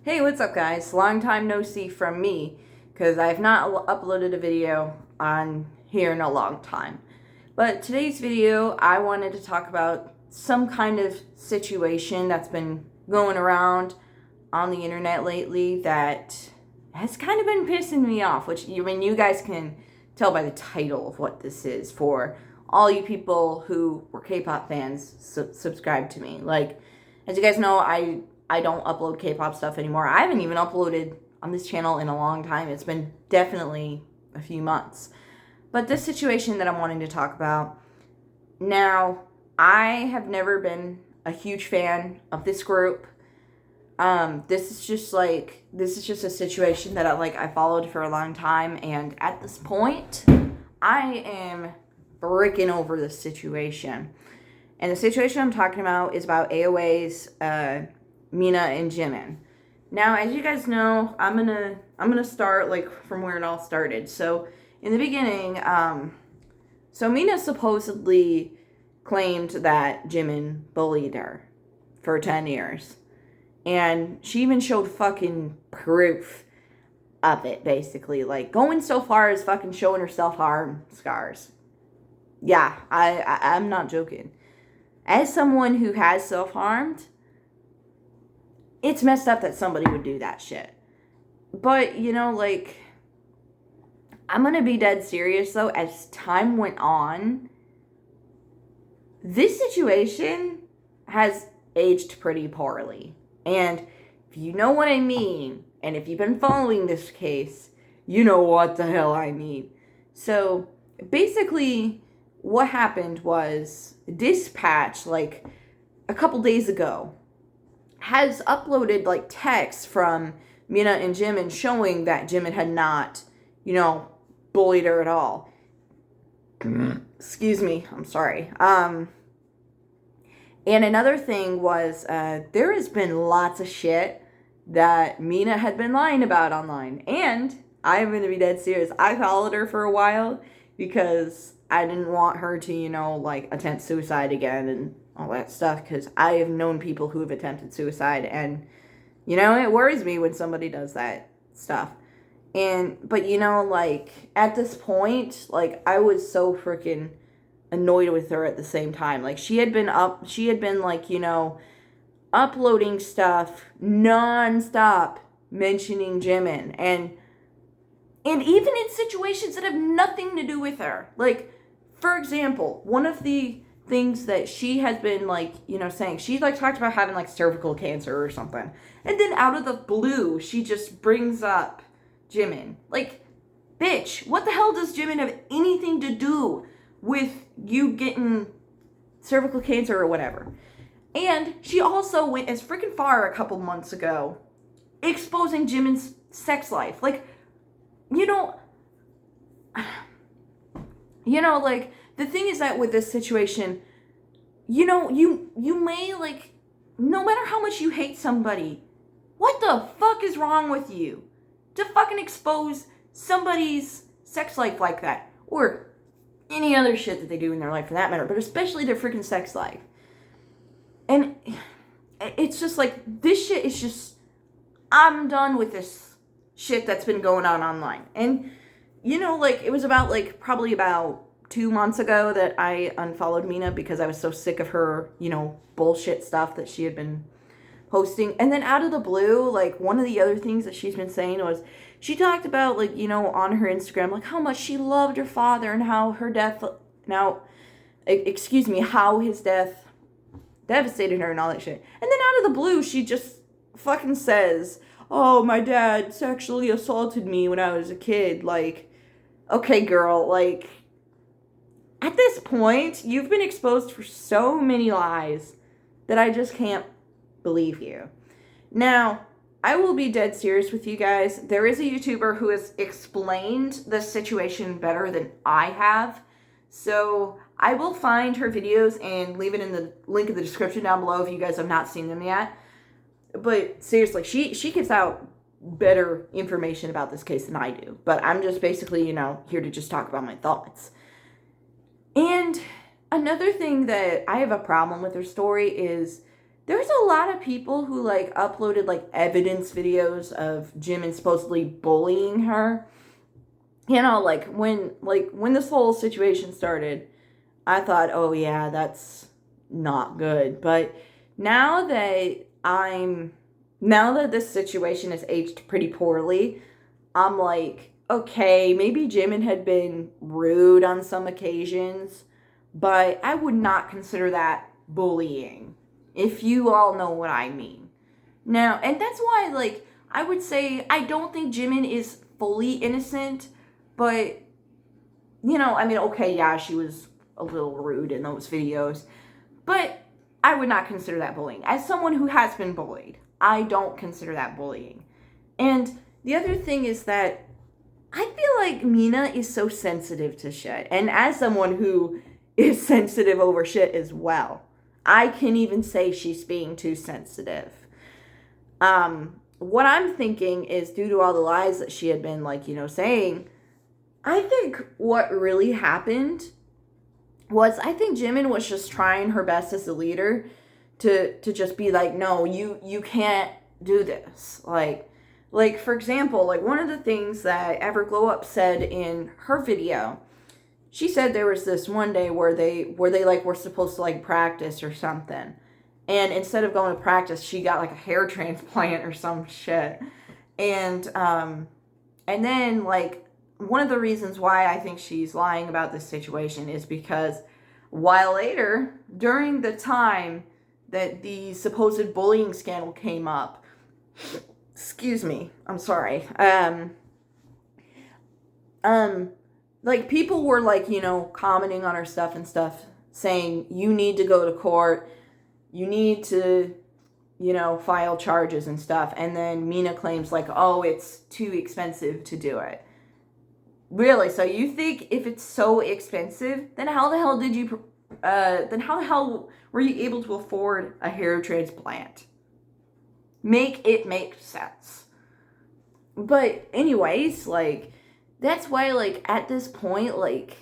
Hey, what's up guys? Long time no see from me, because I've not uploaded a video on here in a long time. But today's video, I wanted to talk about some kind of situation that's been going around on the internet lately that has kind of been pissing me off, which, I mean, you guys can tell by the title of what this is for all you people who were K-pop fans subscribe to me. Like, as you guys know, I don't upload K-pop stuff anymore. I haven't even uploaded on this channel in a long time. It's been definitely a few months. But this situation that I'm wanting to talk about, now, I have never been a huge fan of this group. This is just a situation that I followed for a long time, and at this point, I am breaking over the situation. And the situation I'm talking about is about AOA's Mina and Jimin. Now, as you guys know, I'm gonna start from where it all started. So in the beginning, so Mina supposedly claimed that Jimin bullied her for 10 years. And she even showed fucking proof of it, basically. Like, going so far as fucking showing her self-harm scars. Yeah, I'm not joking. As someone who has self-harmed, it's messed up that somebody would do that shit. But, I'm gonna be dead serious, though. As time went on, this situation has aged pretty poorly. And if you know what I mean, and if you've been following this case, you know what the hell I mean. So, basically, what happened was Dispatch, a couple days ago, has uploaded texts from Mina and Jimin showing that Jimin had not, bullied her at all. Excuse me, I'm sorry. And another thing was, there has been lots of shit that Mina had been lying about online. And I'm going to be dead serious. I followed her for a while because I didn't want her to, attempt suicide again and all that stuff. Because I have known people who have attempted suicide. And, it worries me when somebody does that stuff. But, at this point, I was so freaking annoyed with her at the same time. She had been uploading stuff non-stop mentioning Jimin, and even in situations that have nothing to do with her. For example, one of the things that she has been saying, she talked about having cervical cancer or something, and then out of the blue she just brings up Jimin. Bitch, what the hell does Jimin have anything to do with you getting cervical cancer or whatever? And she also went as freaking far a couple months ago exposing Jimin's sex life. The thing is that with this situation, you may, no matter how much you hate somebody, what the fuck is wrong with you to fucking expose somebody's sex life like that? Or any other shit that they do in their life for that matter, but especially their freaking sex life. And it's just this shit is just, I'm done with this shit that's been going on online. And, it was about, probably about 2 months ago that I unfollowed Mina because I was so sick of her, bullshit stuff that she had been posting. And then out of the blue, one of the other things that she's been saying was, she talked about, on her Instagram, how much she loved her father and how her death, how his death devastated her and all that shit. And then out of the blue, she just fucking says, oh, my dad sexually assaulted me when I was a kid. Okay, girl, at this point, you've been exposed for so many lies that I just can't believe you. Now, I will be dead serious with you guys. There is a YouTuber who has explained the situation better than I have. So I will find her videos and leave it in the link in the description down below if you guys have not seen them yet. But seriously, she gives out better information about this case than I do. But I'm just basically, here to just talk about my thoughts. And another thing that I have a problem with her story is there's a lot of people who like uploaded like evidence videos of Jimin supposedly bullying her. You know, like when this whole situation started, I thought, oh yeah, that's not good. But now that now that this situation has aged pretty poorly, I'm like, okay, maybe Jimin had been rude on some occasions, but I would not consider that bullying, if you all know what I mean. Now, and that's why, like, I would say I don't think Jimin is fully innocent, but, you know, I mean, okay, yeah, she was a little rude in those videos, but I would not consider that bullying. As someone who has been bullied, I don't consider that bullying. And the other thing is that I feel like Mina is so sensitive to shit. And as someone who is sensitive over shit as well, I can even say she's being too sensitive. What I'm thinking is due to all the lies that she had been, like, you know, saying, I think what really happened was I think Jimin was just trying her best as a leader to just be like, no, you can't do this. Like for example, like one of the things that Everglow Up said in her video, she said there was this one day where they like were supposed to like practice or something. And instead of going to practice, she got like a hair transplant or some shit. And then like one of the reasons why I think she's lying about this situation is because while later, during the time that the supposed bullying scandal came up, excuse me, I'm sorry. Like people were like, you know, commenting on her stuff and stuff, saying you need to go to court, you need to, you know, file charges and stuff. And then Mina claims like, oh, it's too expensive to do it. Really? So you think if it's so expensive, then how the hell did you? Then how the hell were you able to afford a hair transplant? Make it make sense. But anyways, like that's why, like at this point, like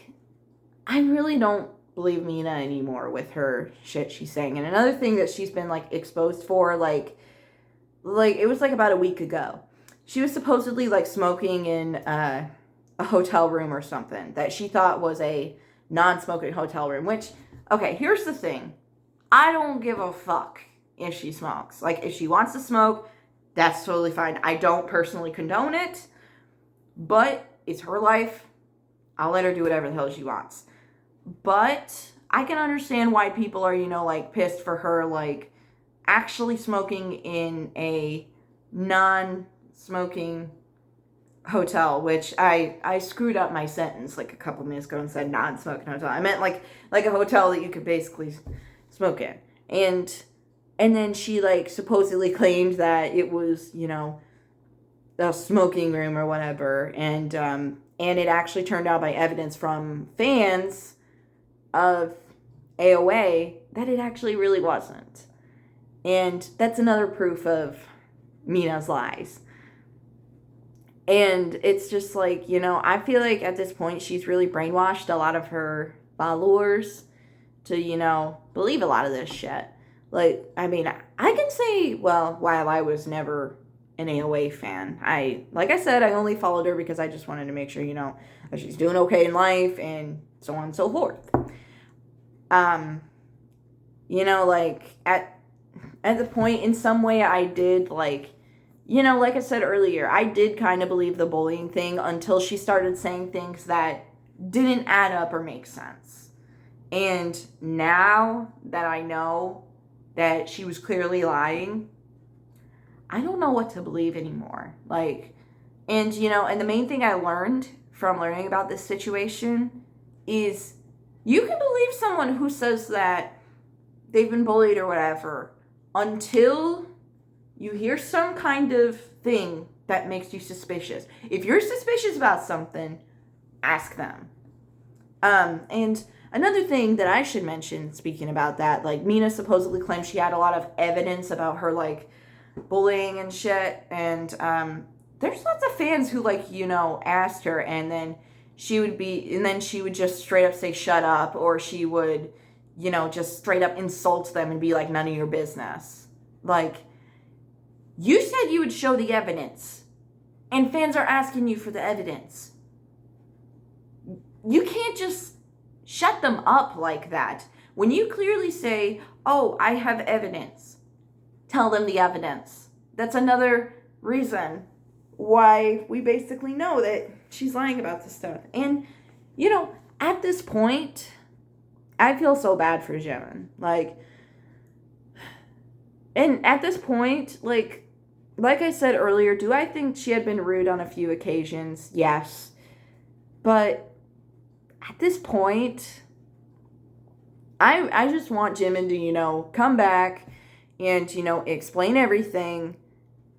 I really don't believe Mina anymore with her shit she's saying. And another thing that she's been like exposed for, like it was like about a week ago. She was supposedly like smoking in a hotel room or something that she thought was a non-smoking hotel room, which, okay, here's the thing. I don't give a fuck if she smokes. Like, if she wants to smoke, that's totally fine. I don't personally condone it, but it's her life. I'll let her do whatever the hell she wants. But I can understand why people are, you know, like, pissed for her, like, actually smoking in a non-smoking hotel, which I screwed up my sentence like a couple minutes ago and said non-smoking hotel. I meant like a hotel that you could basically smoke in. And then she like supposedly claimed that it was, you know, a smoking room or whatever, and it actually turned out by evidence from fans of AOA that it actually really wasn't. And that's another proof of Mina's lies. And it's just like, you know, I feel like at this point she's really brainwashed a lot of her followers to, you know, believe a lot of this shit. Like, I mean, I can say, well, while I was never an AOA fan, like I said, I only followed her because I just wanted to make sure, you know, that she's doing okay in life and so on and so forth. You know, like, at the point, in some way, I did, like, you know, like I said earlier, I did kind of believe the bullying thing until she started saying things that didn't add up or make sense. And now that I know that she was clearly lying, I don't know what to believe anymore. Like, and, you know, and the main thing I learned from learning about this situation is you can believe someone who says that they've been bullied or whatever until you hear some kind of thing that makes you suspicious. If you're suspicious about something, ask them. And another thing that I should mention, speaking about that, like Mina supposedly claims she had a lot of evidence about her like bullying and shit. And there's lots of fans who like, you know, asked her and then she would just straight up say shut up, or she would, just straight up insults them and be like, none of your business. Like, you said you would show the evidence, and fans are asking you for the evidence. You can't just shut them up like that. When you clearly say, oh, I have evidence, tell them the evidence. That's another reason why we basically know that she's lying about this stuff. And, at this point, I feel so bad for Jimin. And at this point, like I said earlier, do I think she had been rude on a few occasions? Yes. But at this point, I just want Jimin to, come back and, explain everything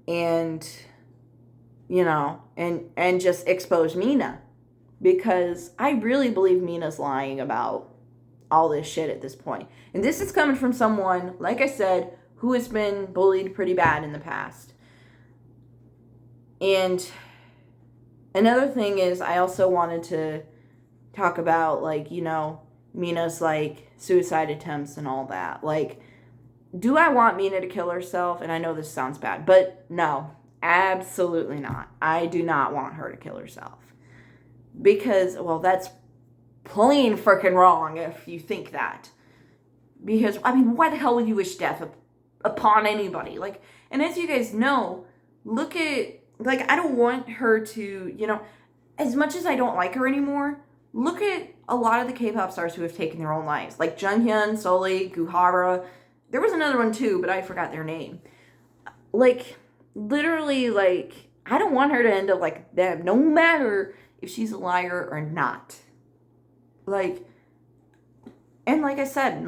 and, and just expose Mina. Because I really believe Mina's lying about all this shit at this point. And this is coming from someone, like I said, who has been bullied pretty bad in the past. And another thing is, I also wanted to talk about, Mina's, suicide attempts and all that. Do I want Mina to kill herself? And I know this sounds bad, but no, absolutely not. I do not want her to kill herself. Because, well, that's plain freaking wrong if you think that. Because, why the hell would you wish death upon anybody? And as you guys know, look at, I don't want her to, as much as I don't like her anymore, look at a lot of the K-pop stars who have taken their own lives. Like Junghyun, Soli, Guhara. There was another one too, but I forgot their name. Literally, I don't want her to end up like them, no matter if she's a liar or not. And like I said,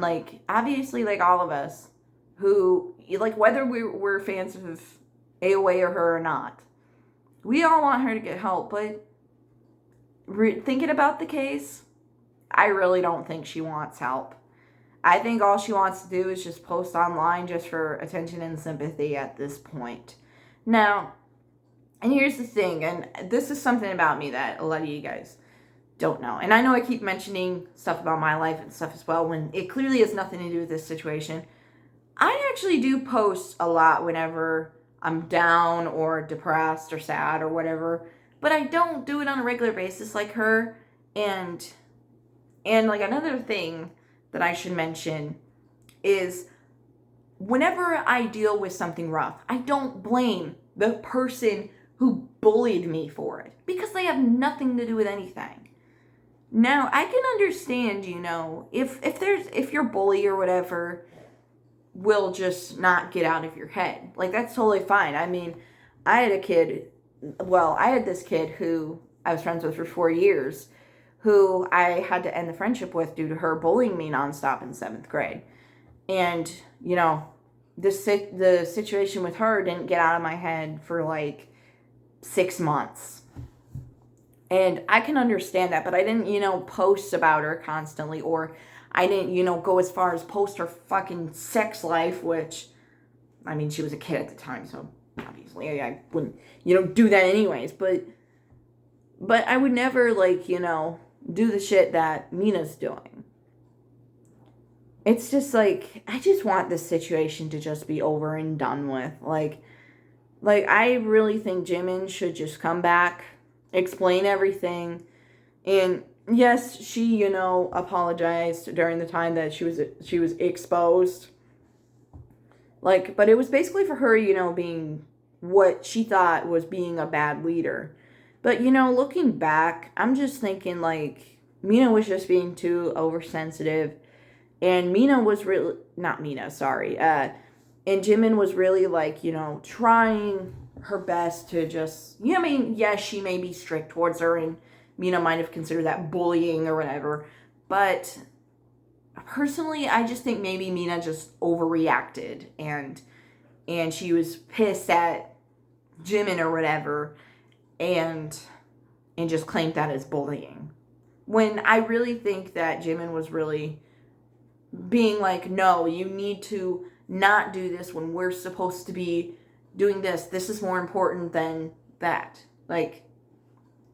obviously, all of us who, whether we're fans of AOA or her or not, we all want her to get help. But thinking about the case, I really don't think she wants help. I think all she wants to do is just post online just for attention and sympathy at this point. Now, and here's the thing, and this is something about me that a lot of you guys don't know. And I know I keep mentioning stuff about my life and stuff as well, when it clearly has nothing to do with this situation. I actually do post a lot whenever I'm down or depressed or sad or whatever, but I don't do it on a regular basis like her. And another thing that I should mention is, whenever I deal with something rough, I don't blame the person who bullied me for it, because they have nothing to do with anything. Now, I can understand, if your bully or whatever will just not get out of your head. That's totally fine. I had this kid who I was friends with for 4 years, who I had to end the friendship with due to her bullying me nonstop in 7th grade. And, the situation with her didn't get out of my head for 6 months. And I can understand that, but I didn't, post about her constantly, or I didn't, go as far as post her fucking sex life, which, she was a kid at the time, so obviously I wouldn't, do that anyways, but I would never, do the shit that Mina's doing. It's just, I just want this situation to just be over and done with. I really think Jimin should just come back, explain everything, and yes, she, apologized during the time that she was exposed. But it was basically for her, being what she thought was being a bad leader. But, looking back, I'm just thinking, Mina was just being too oversensitive. And Mina was really, not Mina, sorry. And Jimin was really, trying her best to just, yes, she may be strict towards her, and Mina might have considered that bullying or whatever. But personally, I just think maybe Mina just overreacted, and she was pissed at Jimin or whatever, and just claimed that as bullying. When I really think that Jimin was really being no, you need to not do this when we're supposed to be doing this. This is more important than that.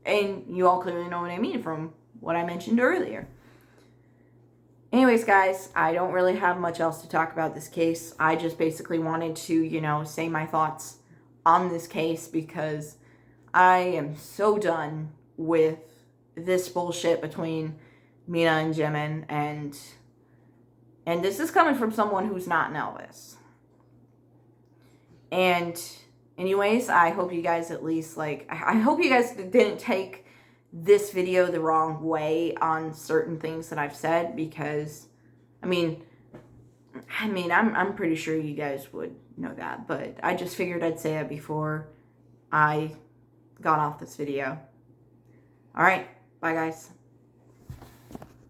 And you all clearly know what I mean from what I mentioned earlier. Anyways, guys, I don't really have much else to talk about this case. I just basically wanted to, say my thoughts on this case because I am so done with this bullshit between Mina and Jimin, and this is coming from someone who's not an Elvis. And anyways, I hope you guys at least, I hope you guys didn't take this video the wrong way on certain things that I've said, because I'm pretty sure you guys would know that, but I just figured I'd say it before I got off this video. All right, bye guys.